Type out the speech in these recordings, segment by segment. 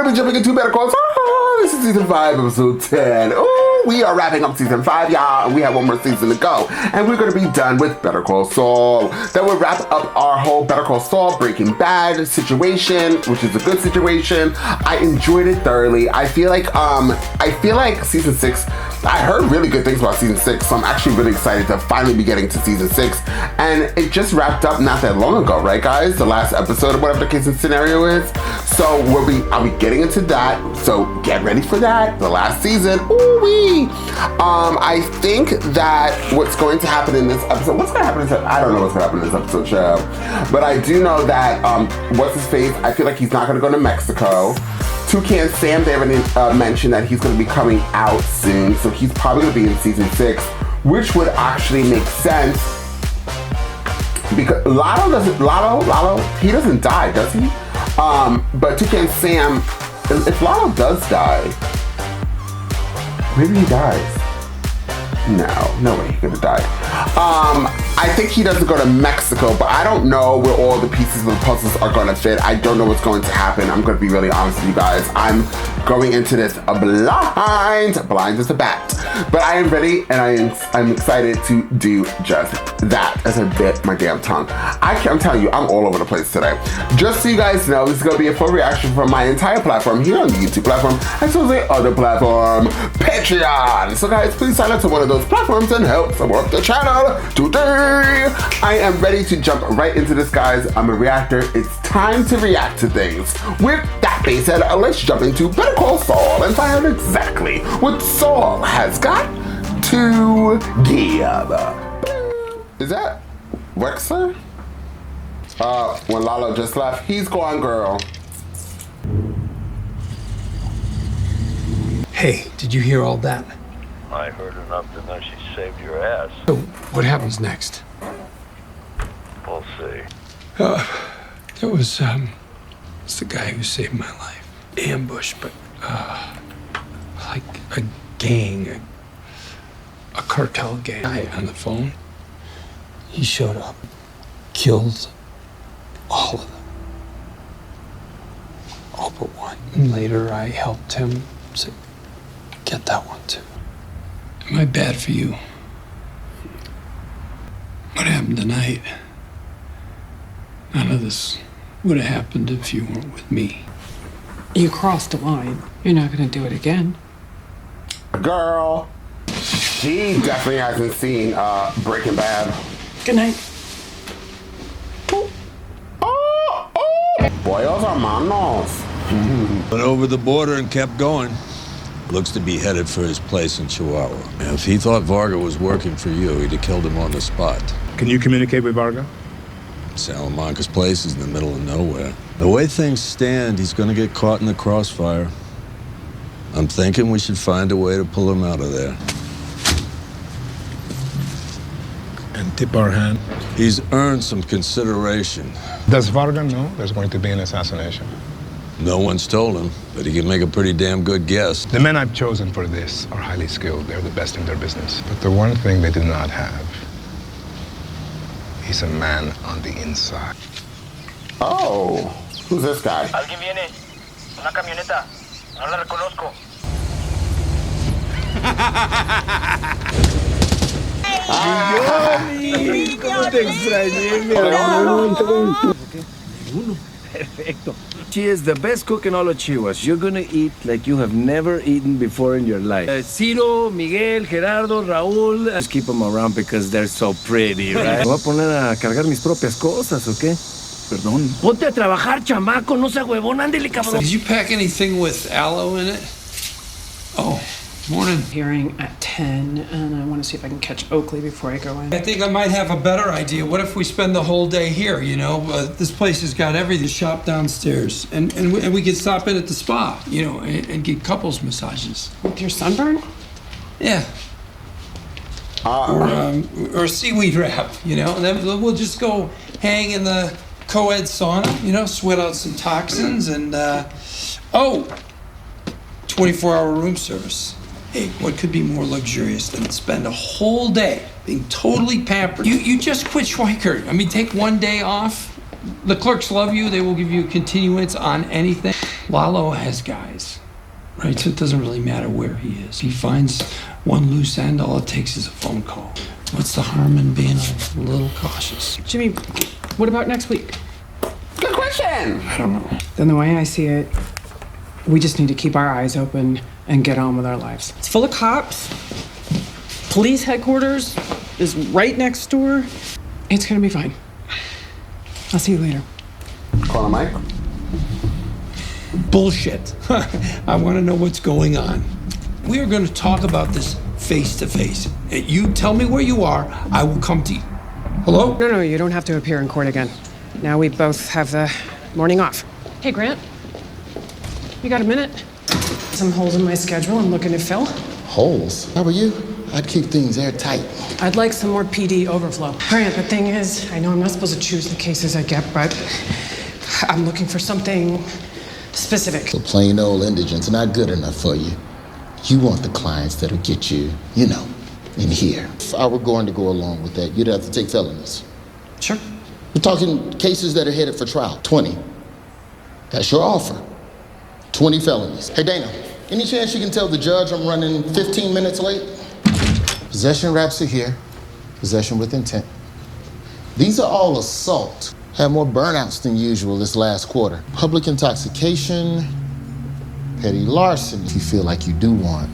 we jumping into Better Call Saul. This is season 5, episode 10. Oh, we are wrapping up season 5, y'all, and we have one more season to go. And we're going to be done with Better Call Saul. Then we'll wrap up our whole Better Call Saul Breaking Bad situation, which is a good situation. I enjoyed it thoroughly. I feel like season 6, I heard really good things about season 6, so I'm actually really excited to finally be getting to season 6. And it just wrapped up not that long ago, right, guys? The last episode of whatever the case and scenario is. So I'll be getting into that. So get ready for that. The last season. Ooh-wee. I think that what's going to happen in this episode, I don't know what's going to happen in this episode, child. But I do know that, what's his face? I feel like he's not going to go to Mexico. Toucan Sam, they already mentioned that he's going to be coming out soon. So he's probably going to be in season 6, which would actually make sense. Because Lotto, he doesn't die, does he? But Toucan Sam, if Lotto does die, maybe he dies. No way he could have died. I think he doesn't go to Mexico, but I don't know where all the pieces of the puzzles are going to fit. I don't know what's going to happen. I'm going to be really honest with you guys. I'm going into this blind as a bat. But I am ready, and I'm excited to do just that as I bit my damn tongue. I'm telling you, I'm all over the place today. Just so you guys know, this is going to be a full reaction from my entire platform here on the YouTube platform, as well as the other platform, Patreon. So guys, please sign up to one of those platforms and help support the channel today. I am ready to jump right into this, guys. I'm a reactor. It's time to react to things. With that being said, let's jump into Better Call Saul and find out exactly what Saul has got to give. Is that Wexler? When Lalo just left, he's gone, girl. Hey, did you hear all that? I heard enough to know she saved your ass. So, what happens next? We'll see. There was, it's the guy who saved my life. Ambush, but, like a gang, a cartel gang. Guy on the phone, he showed up, killed all of them. All but one. And later I helped him to get that one too. Am I bad for you? What happened tonight? None of this would have happened if you weren't with me. You crossed a line. You're not gonna do it again. Girl, she definitely hasn't seen Breaking Bad. Good night. Boyos hermanos. Went over the border and kept going. Looks to be headed for his place in Chihuahua. If he thought Varga was working for you, he'd have killed him on the spot. Can you communicate with Varga? Salamanca's place is in the middle of nowhere. The way things stand, he's gonna get caught in the crossfire. I'm thinking we should find a way to pull him out of there. And tip our hand. He's earned some consideration. Does Varga know there's going to be an assassination? No one's told him, but he can make a pretty damn good guess. The men I've chosen for this are highly skilled. They're the best in their business. But the one thing they did not have is a man on the inside. Oh, who's this guy? Alguien viene. Una camioneta. No la reconozco. ¿Cómo te extrañé, mi Perfecto. She is the best cook in all of Chihuahua. You're gonna eat like you have never eaten before in your life. Ciro, Miguel, Gerardo, Raúl. Just keep them around because they're so pretty, right? Me voy a poner a cargar mis propias cosas, ¿o qué? Perdón. Ponte a trabajar, chamaco. No sea huevón. Ándele, cabrón. Did you pack anything with aloe in it? Oh, morning. Hearing at 10, and I want to see if I can catch Oakley before I go in. I think I might have a better idea. What if we spend the whole day here, you know? This place has got everything. Shop downstairs. And we could stop in at the spa, you know, and get couples massages. With your sunburn? Yeah. Or seaweed wrap, you know? And then we'll just go hang in the co-ed sauna, you know, sweat out some toxins and, 24-hour room service. Hey, what could be more luxurious than to spend a whole day being totally pampered? You just quit Schweikert. I mean, take one day off, The clerks love you. They will give you continuance on anything. Lalo has guys, right? So it doesn't really matter where he is. He finds one loose end. All it takes is a phone call. What's the harm in being a little cautious? Jimmy, what about next week? Good question. I don't know. Then the way I see it, we just need to keep our eyes open and get on with our lives. It's full of cops. Police headquarters is right next door. It's gonna be fine. I'll see you later. Call him Mike. Bullshit. I want to know what's going on. We are going to talk about this face to face. You tell me where you are. I will come to you. Hello? No, you don't have to appear in court again. Now we both have the morning off. Hey, Grant. You got a minute? Some holes in my schedule I'm looking to fill. Holes? How about you? I'd keep things airtight. I'd like some more PD overflow. Grant, the thing is, I know I'm not supposed to choose the cases I get, but I'm looking for something specific. So plain old indigents are not good enough for you. You want the clients that'll get you, in here. If I were going to go along with that, you'd have to take felonies. Sure. We're talking cases that are headed for trial. 20. That's your offer. 20 felonies. Hey, Dana, any chance you can tell the judge I'm running 15 minutes late? Possession raps are here. Possession with intent. These are all assault. Had more burnouts than usual this last quarter. Public intoxication, petty larceny. If you feel like you do want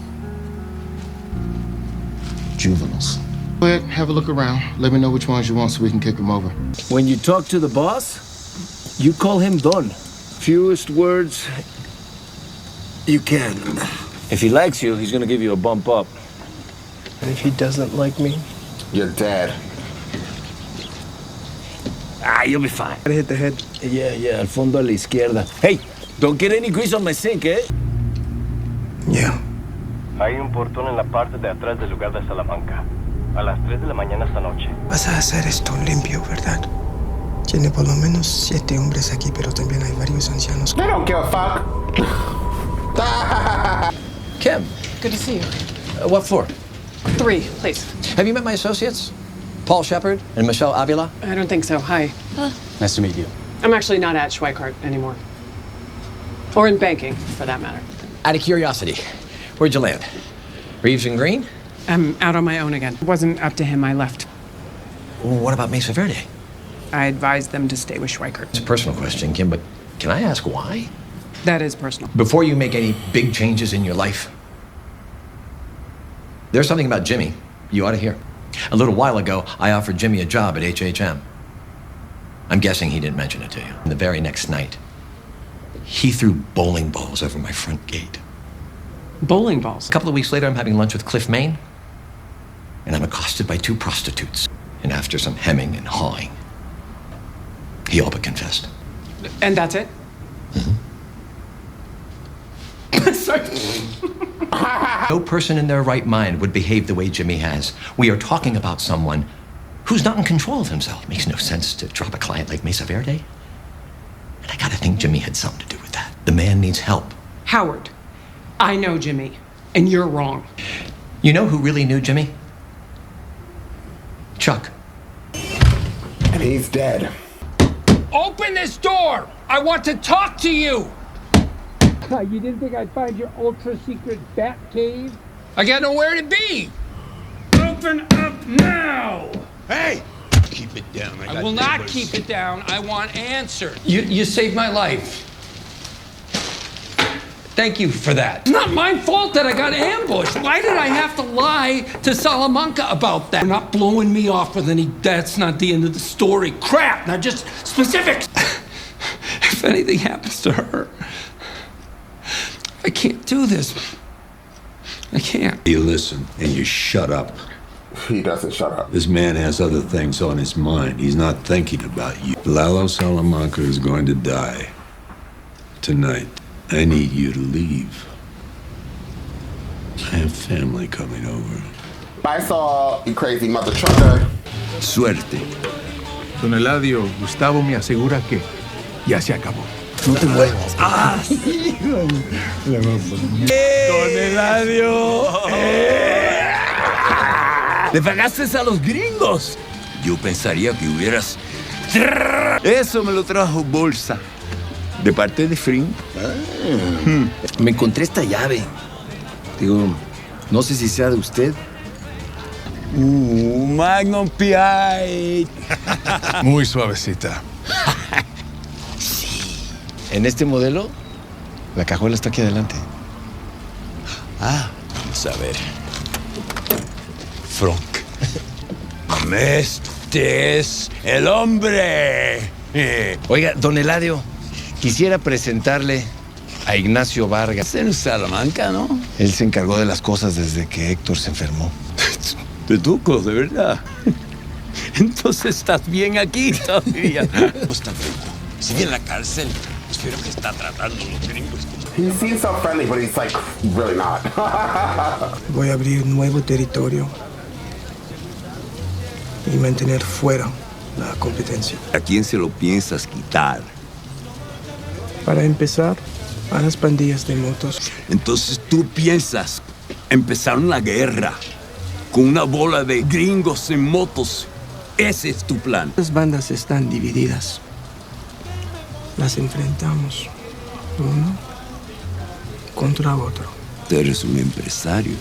juveniles. Go ahead, have a look around. Let me know which ones you want so we can kick them over. When you talk to the boss, you call him Don. Fewest words you can. If he likes you, he's gonna give you a bump up. And if he doesn't like me? You're dead. You'll be fine. Gotta hit the head. Yeah, al fondo a la izquierda. Hey, don't get any grease on my sink, eh? Yeah. Hay un portón en la parte de atrás del lugar de Salamanca. A las 3 de la mañana esta noche. Vas a hacer esto limpio, ¿verdad? Tiene por lo menos 7 hombres aquí, pero también hay varios ancianos. They don't give a fuck. Kim, Good to see you. what for? 3, please. Have you met my associates? Paul Shepard and Michelle Avila? I don't think so. Hi. Nice to meet you. I'm actually not at Schweikart anymore. Or in banking, for that matter. Out of curiosity, where'd you land? Reeves and Green? I'm out on my own again. It wasn't up to him, I left. Well, what about Mesa Verde? I advised them to stay with Schweikart. It's a personal question, Kim, but can I ask why? That is personal. Before you make any big changes in your life, there's something about Jimmy you ought to hear. A little while ago, I offered Jimmy a job at HHM. I'm guessing he didn't mention it to you. And the very next night, he threw bowling balls over my front gate. Bowling balls? A couple of weeks later, I'm having lunch with Cliff Main, and I'm accosted by 2 prostitutes. And after some hemming and hawing, he all but confessed. And that's it? Sorry. No person in their right mind would behave the way Jimmy has. We are talking about someone who's not in control of himself. It makes no sense to drop a client like Mesa Verde. And I gotta think Jimmy had something to do with that. The man needs help. Howard, I know Jimmy, and you're wrong. You know who really knew Jimmy? Chuck. And he's dead. Open this door! I want to talk to you! You didn't think I'd find your ultra-secret bat cave? I got nowhere to be! Open up now! Hey! Keep it down. I will not keep it down. I want answers. You saved my life. Thank you for that. It's not my fault that I got ambushed. Why did I have to lie to Salamanca about that? You're not blowing me off with any, that's not the end of the story. Crap, now just specifics. If anything happens to her, I can't do this. I can't. You listen and you shut up. He doesn't shut up. This man has other things on his mind. He's not thinking about you. Lalo Salamanca is going to die tonight. I need you to leave. I have family coming over. Bye, Saul, you crazy mother trucker. Suerte. Don Eladio, Gustavo me asegura que ya se acabó. No te muevas. Don Eladio. Le pagaste a los gringos. Yo pensaría que hubieras Eso me lo trajo Bolsa, de parte de Fring. Me encontré esta llave. Digo, no sé si sea de usted. Magnum P.I. Muy suavecita. En este modelo, la cajuela está aquí adelante. Vamos a ver. Frank. Este es el hombre. Oiga, don Eladio, quisiera presentarle a Ignacio Vargas. Es en Salamanca, ¿no? Él se encargó de las cosas desde que Héctor se enfermó. De tuco, de verdad. Entonces estás bien aquí todavía. Está fresco. Sigue en la cárcel. Espero que está tratando a los gringos. He seems so friendly, but he's like really not. Voy a abrir un nuevo territorio y mantener fuera la competencia. ¿A quién se lo piensas quitar? Para empezar, a las pandillas de motos. Entonces tú piensas empezar una guerra con una bola de gringos en motos. Ese es tu plan. Las bandas están divididas. Las enfrentamos uno contra otro. Tú eres un empresario.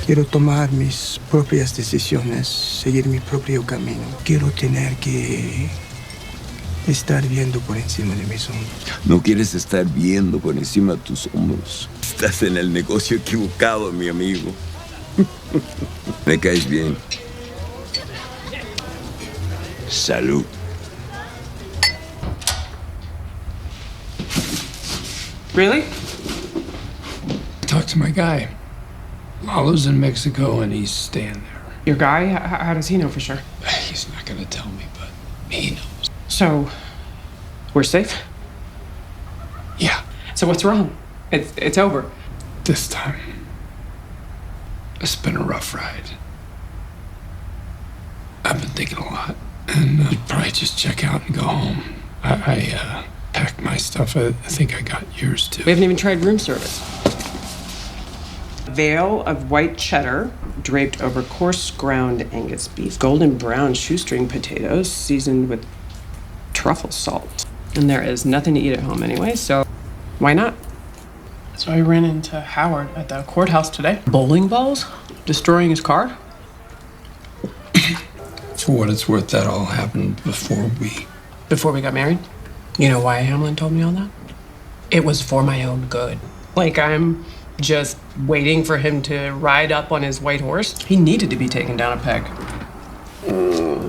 Quiero tomar mis propias decisiones, seguir mi propio camino. Quiero tener que estar viendo por encima de mis hombros. No quieres estar viendo por encima de tus hombros. Estás en el negocio equivocado, mi amigo. Me caes bien. Salud. Really? Talk to my guy. Lalo's in Mexico and he's staying there. Your guy? How does he know for sure? He's not gonna tell me, but he knows. So, we're safe? Yeah, So what's wrong? It's over. this time. It's been a rough ride. I've been thinking a lot, and I'd probably just check out and go home. I packed my stuff. I think I got yours too. We haven't even tried room service. Veil of white cheddar draped over coarse ground Angus beef. Golden brown shoestring potatoes seasoned with truffle salt. And there is nothing to eat at home anyway, so why not? So I ran into Howard at the courthouse today. Bowling balls? Destroying his car? For what it's worth, that all happened before we got married. You know why Hamlin told me all that? It was for my own good. Like I'm just waiting for him to ride up on his white horse? He needed to be taken down a peg.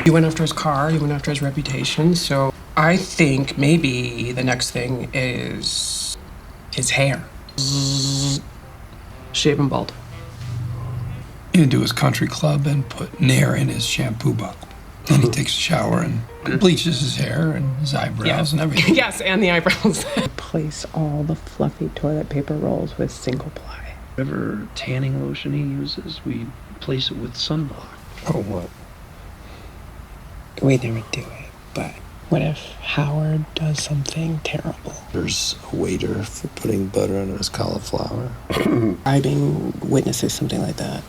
He went after his car, he went after his reputation, so I think maybe the next thing is his hair. Shave him bald. into his country club and put Nair in his shampoo bottle. And he takes a shower and bleaches his hair and his eyebrows and everything. Yes, and the eyebrows. Replace all the fluffy toilet paper rolls with single ply. Whatever tanning lotion he uses, we replace it with sunblock. Oh, what? We never do it, but what if Howard does something terrible? There's a waiter for putting butter on his cauliflower. Bribing witnesses, something like that.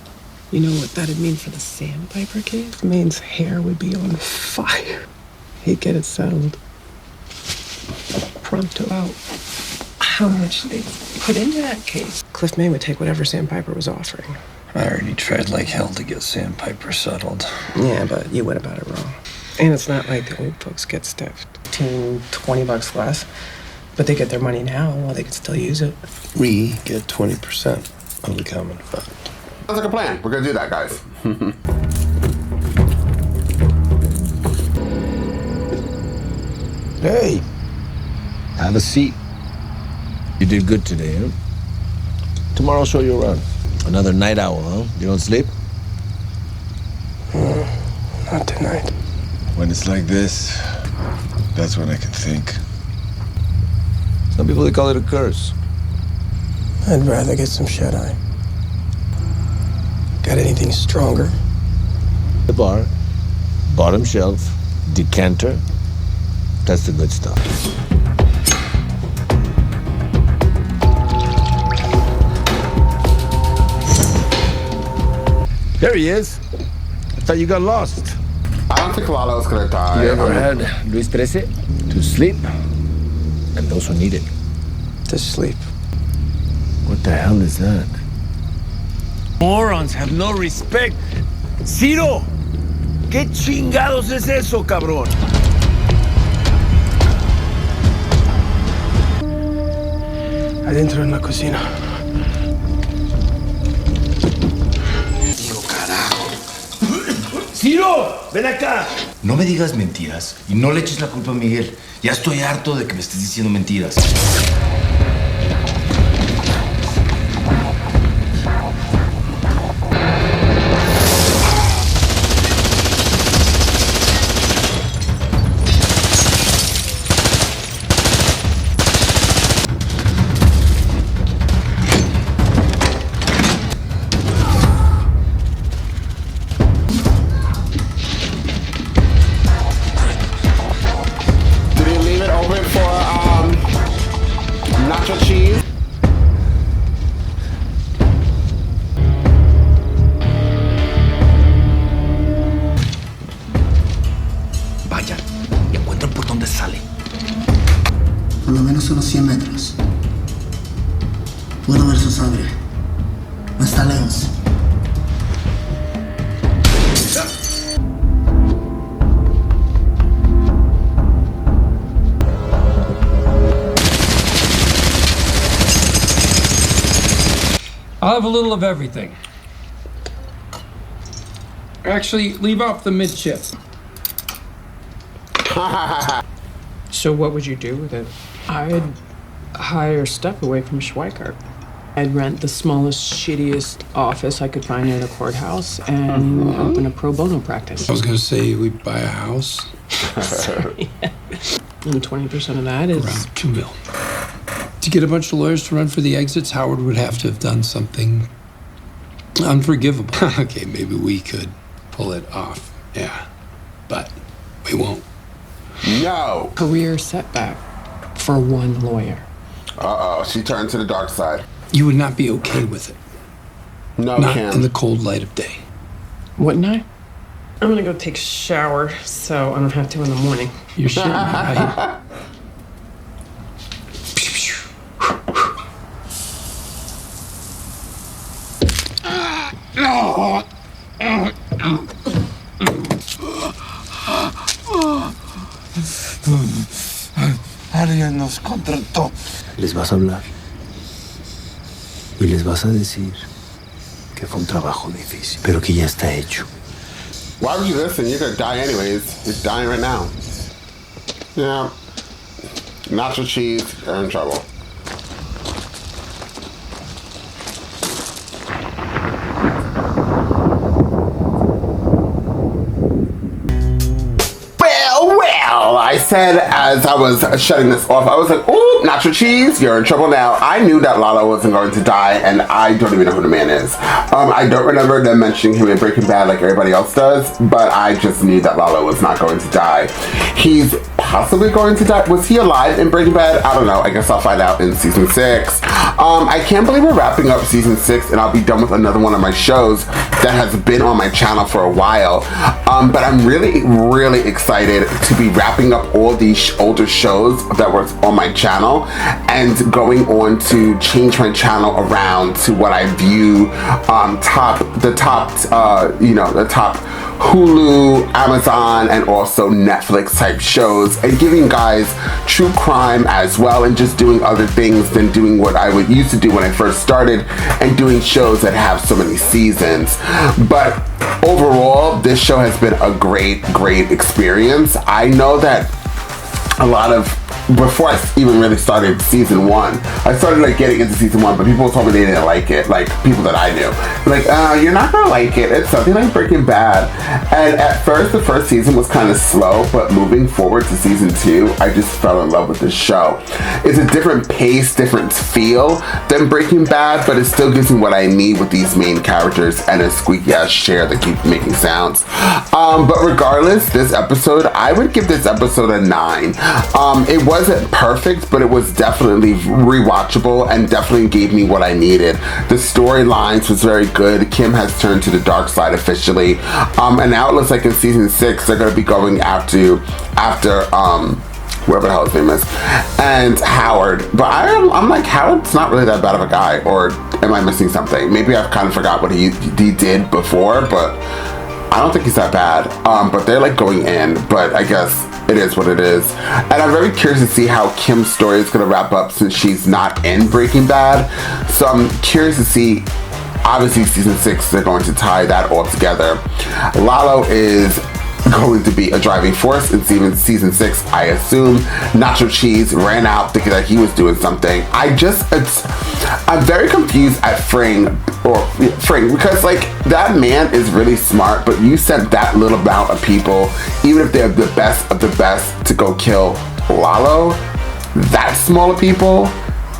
You know what that'd mean for the Sandpiper case? Maine's hair would be on fire. He'd get it settled. Pronto. About how much they put into that case. Cliff Main would take whatever Sandpiper was offering. I already tried like hell to get Sandpiper settled. Yeah, but you went about it wrong. And it's not like the old folks get stiffed. $20 less. But they get their money now while they can still use it. We get 20% of the common fund. Sounds like a plan. We're gonna do that, guys. Hey, have a seat. You did good today, huh? Tomorrow I'll show you around. Another night owl, huh? You don't sleep? Not tonight. When it's like this, that's when I can think. Some people, they call it a curse. I'd rather get some shut-eye. Got anything stronger? The bar, bottom shelf, decanter. That's the good stuff. There he is. I thought you got lost. I don't don't think Lalo's gonna die. You ever had Luis 13? To sleep, and those who need it. To sleep. What the hell is that? Morons have no respect. Ciro, ¿qué chingados es eso, cabrón? Adentro en la cocina. Digo, carajo. ¡Ciro! ¡Ven acá! No me digas mentiras y no le eches la culpa a Miguel. Ya estoy harto de que me estés diciendo mentiras. Nacho cheese. Vayan y encuentren por dónde sale. Por lo menos unos 100 metros. Puedo ver su sangre. No está lejos. I'll have a little of everything. Actually, leave off the mid-chip. So what would you do with it? I'd hire stuff away from Schweikart. I'd rent the smallest, shittiest office I could find near the courthouse and open a pro bono practice. I was gonna say we'd buy a house. And 20% of that is... Around $2 million. To get a bunch of lawyers to run for the exits, Howard would have to have done something unforgivable. Okay, maybe we could pull it off, yeah. But we won't. No. Career setback for one lawyer. Uh-oh, she turned to the dark side. You would not be okay with it. No, not Cam. in the cold light of day. Wouldn't I? I'm gonna go take a shower so I don't have to in the morning. You're shitting, right? Alguien nos contrató. Les vas a hablar. Y les vas a decir que fue un trabajo difícil, pero que ya está hecho. Why would you listen? You're gonna die anyways. You're dying right now. Yeah. Nacho cheese, you're in trouble. Well, I said as I was shutting this off, I was like, ooh, Nacho cheese, you're in trouble now. I knew that Lalo wasn't going to die, and I don't even know who the man is. I don't remember them mentioning him in Breaking Bad like everybody else does, but I just knew that Lalo was not going to die. He's possibly going to die. Was he alive in Breaking Bad? I don't know. I guess I'll find out in season 6. I can't believe we're wrapping up season 6, and I'll be done with another one of my shows that has been on my channel for a while. But I'm really, really excited to be wrapping up all these older shows that were on my channel and going on to change my channel around to what I view the top Hulu, Amazon, and also Netflix type shows, and giving guys true crime as well, and just doing other things than doing what I would used to do when I first started, and doing shows that have so many seasons. But overall, this show has been a great experience. I know that a lot of, before I even really started season 1, I started like getting into season 1, but people told me they didn't like it, like people that I knew. Like, you're not gonna like it. It's something like Breaking Bad. And at first, the first season was kind of slow, but moving forward to season 2, I just fell in love with this show. It's a different pace, different feel than Breaking Bad, but it still gives me what I need with these main characters and a squeaky ass chair that keeps making sounds. But regardless, this episode, I would give this episode a 9. It wasn't perfect, but it was definitely rewatchable and definitely gave me what I needed. The storylines was very good. Kim has turned to the dark side officially. And now it looks like in season 6 they're gonna be going after whoever the hell his name is, and Howard. But I'm like, Howard's not really that bad of a guy, or am I missing something? Maybe I've kind of forgot what he did before, but I don't think he's that bad. But they're like going in, but I guess it is what it is. And I'm very curious to see how Kim's story is gonna wrap up since she's not in Breaking Bad. So I'm curious to see. Obviously season 6 they're going to tie that all together. Lalo is going to be a driving force in season 6, I assume. Nacho Cheese ran out thinking that he was doing something. I'm very confused at Fring, because like that man is really smart, but you sent that little amount of people, even if they're the best of the best, to go kill Lalo. That small of people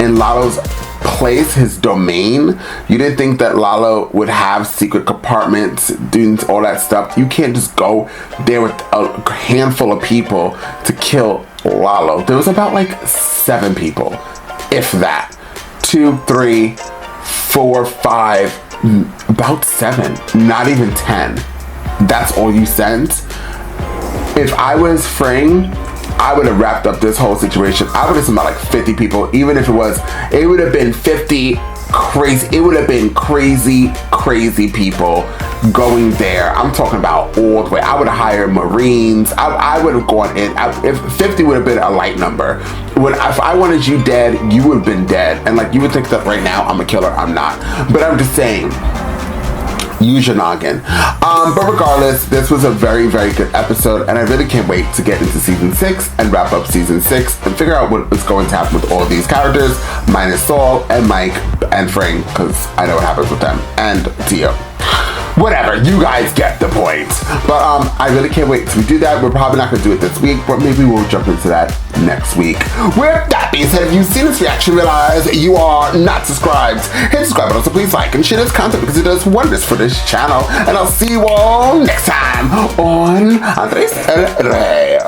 in Lalo's place, his domain. You didn't think that Lalo would have secret compartments, doing all that stuff. You can't just go there with a handful of people to kill Lalo. There was about like 7 people, if that. 2, 3, 4, 5, about 7, not even 10. That's all you sent? If I was Fring, I would have wrapped up this whole situation. I would have sent about like 50 people, even if it would have been 50 crazy, it would have been crazy people going there. I'm talking about all the way. I would have hired Marines. I would have gone in. If 50 would have been a light number. If I wanted you dead, you would have been dead. And like, you would think that right now I'm a killer. I'm not. But I'm just saying, use your noggin. But regardless, this was a very, very good episode, and I really can't wait to get into season 6 and wrap up season 6 and figure out what is going to happen with all these characters, minus Saul and Mike and Frank, because I know what happens with them, and Tio. Whatever, you guys get the point. But I really can't wait to do that. We're probably not gonna do it this week, but maybe we'll jump into that next week. With that being said, if you've seen this reaction, realize you are not subscribed. Hit the subscribe button, so please like and share this content because it does wonders for this channel. And I'll see you all next time on Andres El Rey.